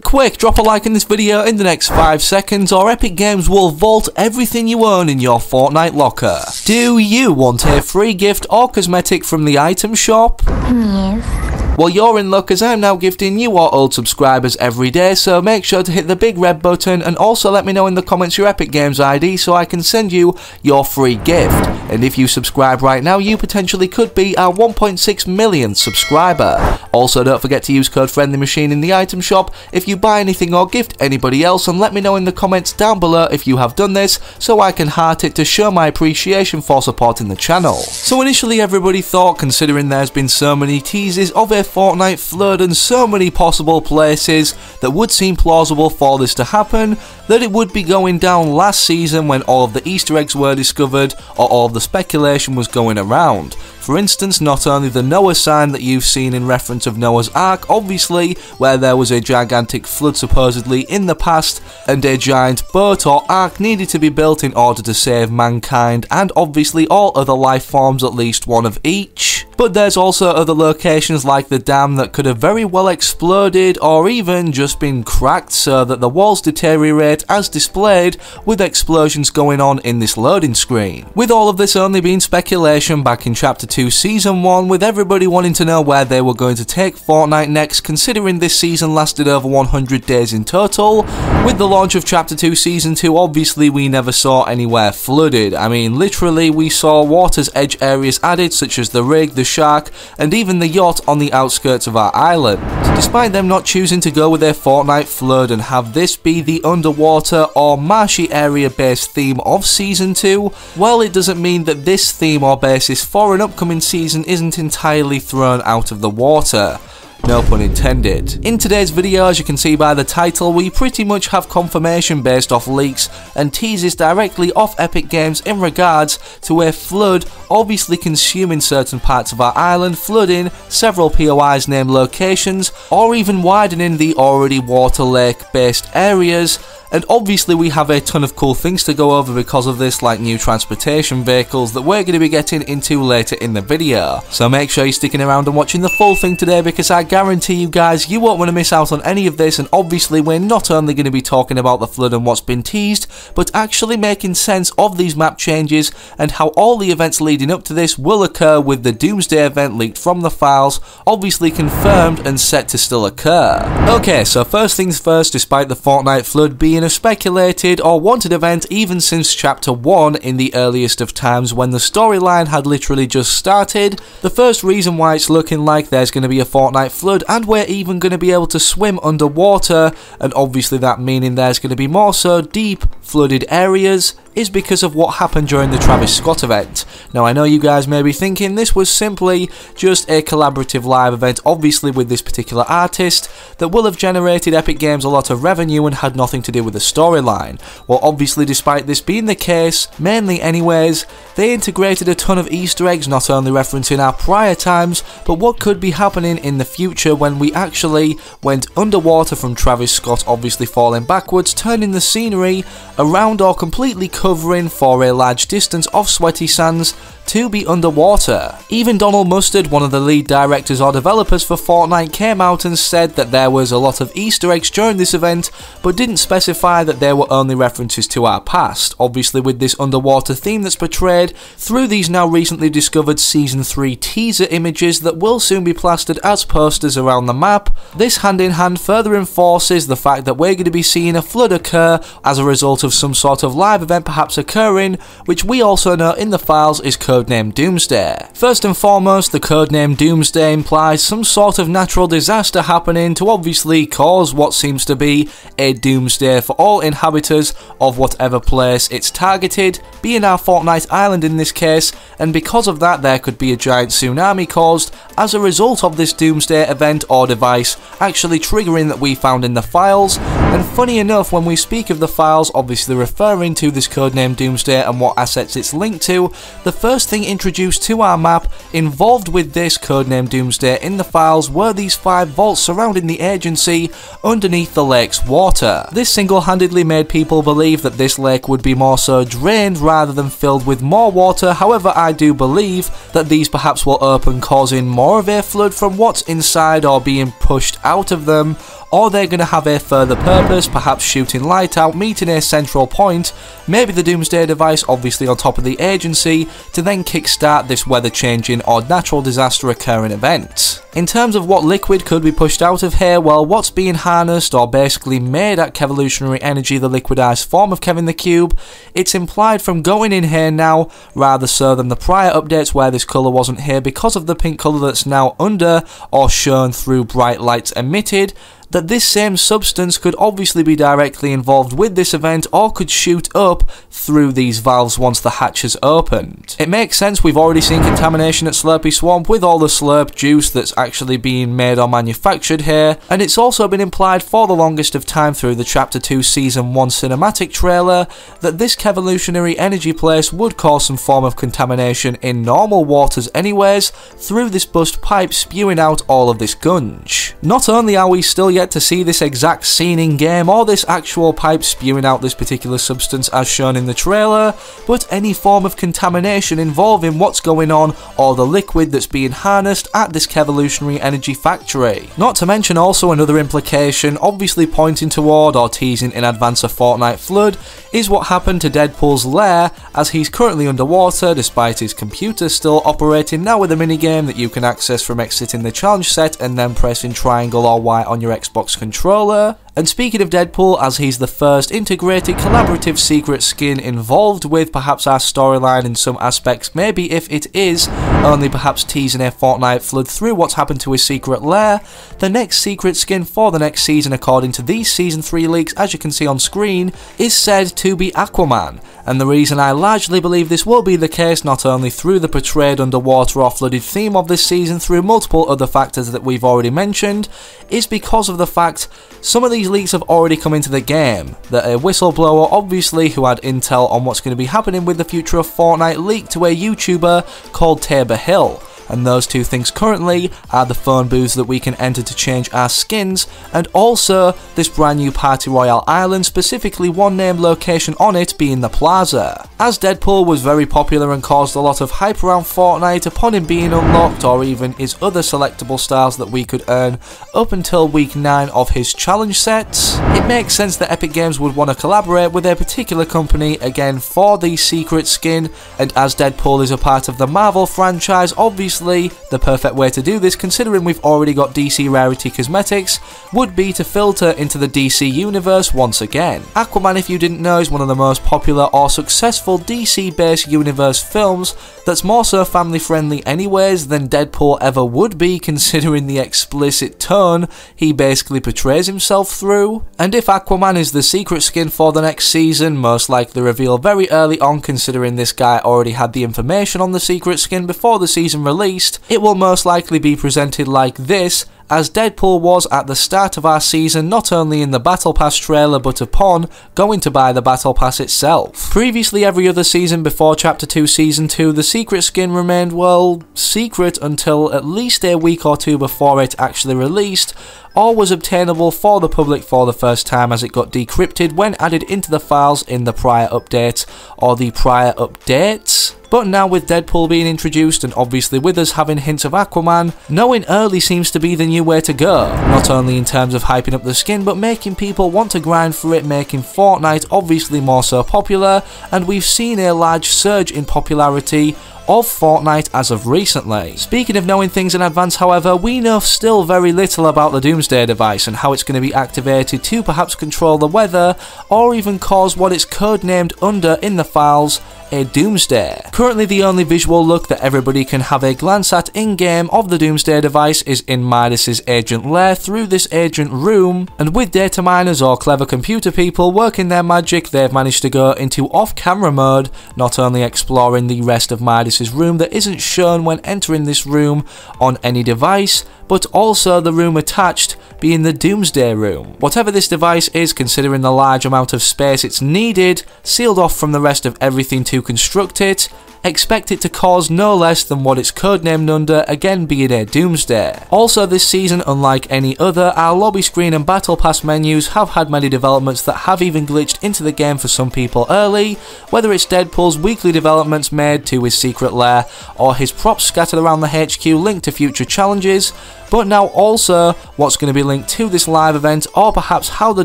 Quick, drop a like in this video in the next 5 seconds or Epic Games will vault everything you own in your Fortnite locker. Do you want a free gift or cosmetic from the item shop? Yes. Well, you're in luck as I'm now gifting you or old subscribers every day, so make sure to hit the big red button and also let me know in the comments your Epic Games ID so I can send you your free gift. And if you subscribe right now, you potentially could be our 1.6 millionth subscriber. Also, don't forget to use code FriendlyMachine in the item shop if you buy anything or gift anybody else, and let me know in the comments down below if you have done this so I can heart it to show my appreciation for supporting the channel. So initially everybody thought, considering there's been so many teases of a Fortnite flood and so many possible places that would seem plausible for this to happen, that it would be going down last season when all of the Easter eggs were discovered or all of the speculation was going around. For instance, not only the Noah sign that you've seen in reference of Noah's Ark, obviously, where there was a gigantic flood supposedly in the past, and a giant boat or ark needed to be built in order to save mankind, and obviously all other life forms, at least one of each. But there's also other locations like the dam that could have very well exploded or even just been cracked so that the walls deteriorate as displayed with explosions going on in this loading screen. With all of this only being speculation back in Chapter 2 Season 1, with everybody wanting to know where they were going to take Fortnite next, considering this season lasted over 100 days in total. With the launch of Chapter 2 Season 2, obviously we never saw anywhere flooded. I mean, literally we saw water's edge areas added, such as the rig, the shark, and even the yacht on the outskirts of our island. Despite them not choosing to go with their Fortnite flood and have this be the underwater or marshy area based theme of Season 2, well, it doesn't mean that this theme or basis for an upcoming season isn't entirely thrown out of the water. No pun intended. In today's video, as you can see by the title, we pretty much have confirmation based off leaks and teases directly off Epic Games in regards to a flood obviously consuming certain parts of our island, flooding several POIs named locations, or even widening the already water lake based areas. And obviously we have a ton of cool things to go over because of this, like new transportation vehicles that we're going to be getting into later in the video. So make sure you're sticking around and watching the full thing today, because I guarantee you guys you won't want to miss out on any of this. And obviously we're not only going to be talking about the flood and what's been teased, but actually making sense of these map changes and how all the events leading up to this will occur, with the Doomsday event leaked from the files obviously confirmed and set to still occur. Okay, so first things first, despite the Fortnite flood being a speculated or wanted event even since Chapter 1 in the earliest of times when the storyline had literally just started, the first reason why it's looking like there's going to be a Fortnite flood and we're even going to be able to swim underwater, and obviously that meaning there's going to be more so deep flooded areas, is because of what happened during the Travis Scott event. Now, I know you guys may be thinking this was simply just a collaborative live event, obviously with this particular artist, that will have generated Epic Games a lot of revenue and had nothing to do with the storyline. Well, obviously despite this being the case, mainly anyways, they integrated a ton of Easter eggs, not only referencing our prior times, but what could be happening in the future when we actually went underwater from Travis Scott obviously falling backwards, turning the scenery around or completely covering for a large distance of sweaty sands to be underwater. Even Donald Mustard, one of the lead directors or developers for Fortnite, came out and said that there was a lot of Easter eggs during this event, but didn't specify that they were only references to our past, obviously with this underwater theme that's portrayed through these now recently discovered Season 3 teaser images that will soon be plastered as posters around the map. This hand in hand further enforces the fact that we're going to be seeing a flood occur as a result of some sort of live event perhaps occurring, which we also know in the files is codenamed Doomsday. First and foremost, the codename Doomsday implies some sort of natural disaster happening to obviously cause what seems to be a doomsday for all inhabitants of whatever place it's targeted, being our Fortnite island in this case, and because of that there could be a giant tsunami caused as a result of this Doomsday event or device actually triggering that we found in the files. And funny enough, when we speak of the files obviously referring to this codename Doomsday and what assets it's linked to, the first thing introduced to our map involved with this codename Doomsday in the files were these 5 vaults surrounding the agency underneath the lake's water. This single-handedly made people believe that this lake would be more so drained rather than filled with more water. However, I do believe that these perhaps will open, causing more of a flood from what's inside or being pushed out of them, or they're going to have a further purpose, perhaps shooting light out, meeting a central point, maybe the Doomsday device obviously on top of the agency, to then kickstart this weather changing or natural disaster occurring event. In terms of what liquid could be pushed out of here, well, what's being harnessed or basically made at Kevolutionary Energy, the liquidized form of Kevin the Cube, it's implied from going in here now, rather so than the prior updates where this colour wasn't here because of the pink colour that's now under or shown through bright lights emitted, that this same substance could obviously be directly involved with this event or could shoot up through these valves once the hatch has opened. It makes sense, we've already seen contamination at Slurpy Swamp with all the slurp juice that's actually being made or manufactured here, and it's also been implied for the longest of time through the Chapter 2 Season 1 cinematic trailer that this Kevolutionary Energy place would cause some form of contamination in normal waters anyways, through this bust pipe spewing out all of this gunge. Not only are we still yet to see this exact scene in game or this actual pipe spewing out this particular substance as shown in the trailer, but any form of contamination involving what's going on or the liquid that's being harnessed at this Kevolutionary Energy factory. Not to mention also another implication, obviously pointing toward or teasing in advance of Fortnite Flood, is what happened to Deadpool's lair as he's currently underwater despite his computer still operating now with a minigame that you can access from exiting the challenge set and then pressing triangle or Y on your Xbox controller. And speaking of Deadpool, as he's the first integrated collaborative secret skin involved with perhaps our storyline in some aspects, maybe if it is only perhaps teasing a Fortnite Flood through what's happened to his secret lair, the next secret skin for the next season according to these Season 3 leaks, as you can see on screen, is said to be Aquaman. And the reason I largely believe this will be the case, not only through the portrayed underwater or flooded theme of this season, through multiple other factors that we've already mentioned, is because of the fact some of these leaks have already come into the game, that a whistleblower obviously who had intel on what's going to be happening with the future of Fortnite leaked to a YouTuber called Tabor Hill. And those two things currently are the phone booths that we can enter to change our skins, and also this brand new Party Royale island, specifically one named location on it being the Plaza. As Deadpool was very popular and caused a lot of hype around Fortnite upon him being unlocked, or even his other selectable stars that we could earn up until week 9 of his challenge sets, it makes sense that Epic Games would want to collaborate with a particular company again for the secret skin, and as Deadpool is a part of the Marvel franchise, obviously the perfect way to do this, considering we've already got DC Rarity Cosmetics, would be to filter into the DC universe once again. Aquaman, if you didn't know, is one of the most popular or successful DC-based universe films that's more so family friendly anyways than Deadpool ever would be, considering the explicit tone he basically portrays himself through. And if Aquaman is the secret skin for the next season, most likely revealed very early on, considering this guy already had the information on the secret skin before the season released, it will most likely be presented like this, as Deadpool was at the start of our season, not only in the Battle Pass trailer but upon going to buy the Battle Pass itself. Previously, every other season before Chapter 2 Season 2, the secret skin remained, well, secret until at least a week or two before it actually released, or was obtainable for the public for the first time as it got decrypted when added into the files in the prior update or the prior updates. But now with Deadpool being introduced and obviously with us having hints of Aquaman, knowing early seems to be the new way to go, not only in terms of hyping up the skin but making people want to grind for it, making Fortnite obviously more so popular, and we've seen a large surge in popularity of Fortnite as of recently. Speaking of knowing things in advance, however, we know still very little about the Doomsday device and how it's going to be activated to perhaps control the weather or even cause what it's codenamed under in the files, a Doomsday. Currently the only visual look that everybody can have a glance at in-game of the Doomsday device is in Midas's agent lair through this agent room, and with data miners or clever computer people working their magic, they've managed to go into off-camera mode, not only exploring the rest of Midas's room that isn't shown when entering this room on any device, but also the room attached being the Doomsday room. Whatever this device is, considering the large amount of space it's needed, sealed off from the rest of everything to construct it, expect it to cause no less than what it's codenamed under, again being a Doomsday. Also this season, unlike any other, our lobby screen and battle pass menus have had many developments that have even glitched into the game for some people early, whether it's Deadpool's weekly developments made to his secret lair, or his props scattered around the HQ linked to future challenges, but now also what's going to be linked to this live event, or perhaps how the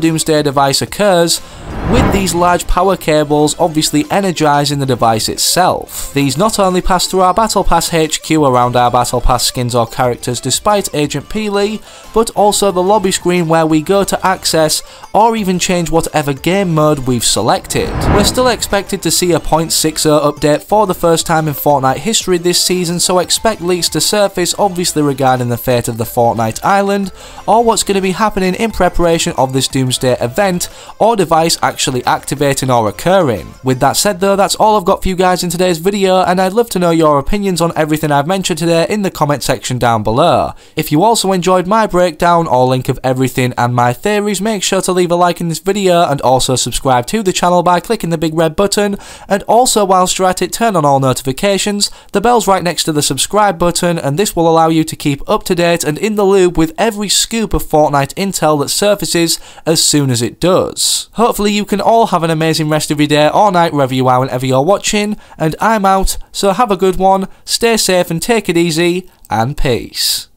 Doomsday device occurs, with these large power cables obviously energizing the device itself. These not only pass through our Battle Pass HQ around our Battle Pass skins or characters despite Agent Peely, but also the lobby screen where we go to access or even change whatever game mode we've selected. We're still expected to see a 0.60 update for the first time in Fortnite history this season, so expect leaks to surface obviously regarding the fate of the Fortnite Island, or what's going to be happening in preparation of this Doomsday event or device actually activating or occurring. With that said though, that's all I've got for you guys in today's video, and I'd love to know your opinions on everything I've mentioned today in the comment section down below. If you also enjoyed my breakdown or link of everything and my theories, make sure to leave a like in this video and also subscribe to the channel by clicking the big red button, and also whilst you're at it, turn on all notifications. The bell's right next to the subscribe button, and this will allow you to keep up to date and in the loop with every scoop of Fortnite intel that surfaces as soon as it does. Hopefully you can all have an amazing rest of your day or night wherever you are whenever you're watching, and I'm out, so have a good one, stay safe and take it easy, and peace.